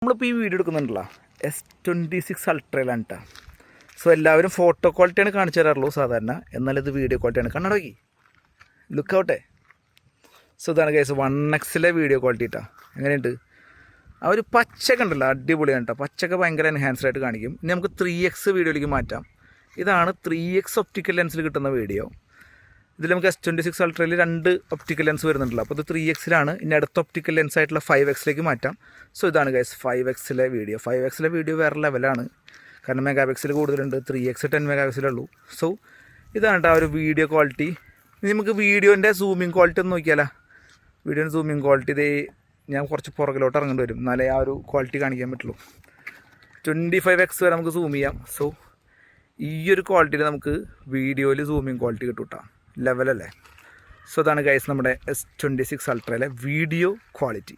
നമ്മളിപ്പോൾ ഈ video എടുക്കുന്നുണ്ടല്ലോ S26 അൾട്രയിലാണ് കേട്ടോ. സോ എല്ലാവരും ഫോട്ടോ ക്വാളിറ്റിയാണ് കാണിച്ചു തരാറുള്ളൂ സാധാരണ, എന്നാലും ഇത് വീഡിയോ ക്വാളിറ്റിയാണ്. കണ്ണടക്കി ലുക്ക് ഔട്ടെ. സോ ഇതാണ് കേസ് 1x വീഡിയോ ക്വാളിറ്റി കേട്ടോ. എങ്ങനെയുണ്ട് ആ ഒരു പച്ചയൊക്കെ ഉണ്ടല്ലോ, അടിപൊളിയാണ് കേട്ടോ. പച്ചയൊക്കെ ഭയങ്കര എൻഹാൻസ്ഡ് ആയിട്ട് കാണിക്കും. ഇനി നമുക്ക് 3x വീഡിയോയിലേക്ക് മാറ്റാം. ഇതാണ് 3x ഒപ്റ്റിക്കൽ ലെൻസിൽ കിട്ടുന്ന വീഡിയോ. ഇതിൽ നമുക്ക് S26 അൾട്രയിൽ 2 ഒപ്റ്റിക്കൽ ലെൻസ് വരുന്നുണ്ടല്ലോ. അപ്പോൾ ഇത് 3x ഇനി അടുത്ത ഒപ്റ്റിക്കൽ ലെൻസ് ആയിട്ടുള്ള 5x മാറ്റാം. സോ ഇതാണ് guys 5x video. 5x video വേറെ ലെവലാണ്, കാരണം മെഗാ പിക്സൽ കൂടുതലുണ്ട്. 3x 10 mega പിക്സലുള്ളൂ. സോ ഇതാണ് കേട്ടോ ഒരു വീഡിയോ ക്വാളിറ്റി. ഇനി നമുക്ക് വീഡിയോൻ്റെ സൂമിങ് ക്വാളിറ്റി ഒന്ന് നോക്കിയാലോ. വീഡിയോൻ്റെ സൂമിങ് ക്വാളിറ്റി ഇതേ ഞാൻ കുറച്ച് പുറകിലോട്ട് ഇറങ്ങേണ്ടി വരും, എന്നാലേ ആ ഒരു ക്വാളിറ്റി കാണിക്കാൻ പറ്റുള്ളൂ. 25x വരെ നമുക്ക് സൂം ചെയ്യാം. സോ ഈ ഒരു ക്വാളിറ്റിയിൽ നമുക്ക് വീഡിയോയിൽ സൂമിങ് ക്വാളിറ്റി കിട്ടും കേട്ടോ. ലെവലല്ലേ. സോ അതാണ് ഗൈസ് നമ്മുടെ S26 അൾട്രയിലെ വീഡിയോ ക്വാളിറ്റി.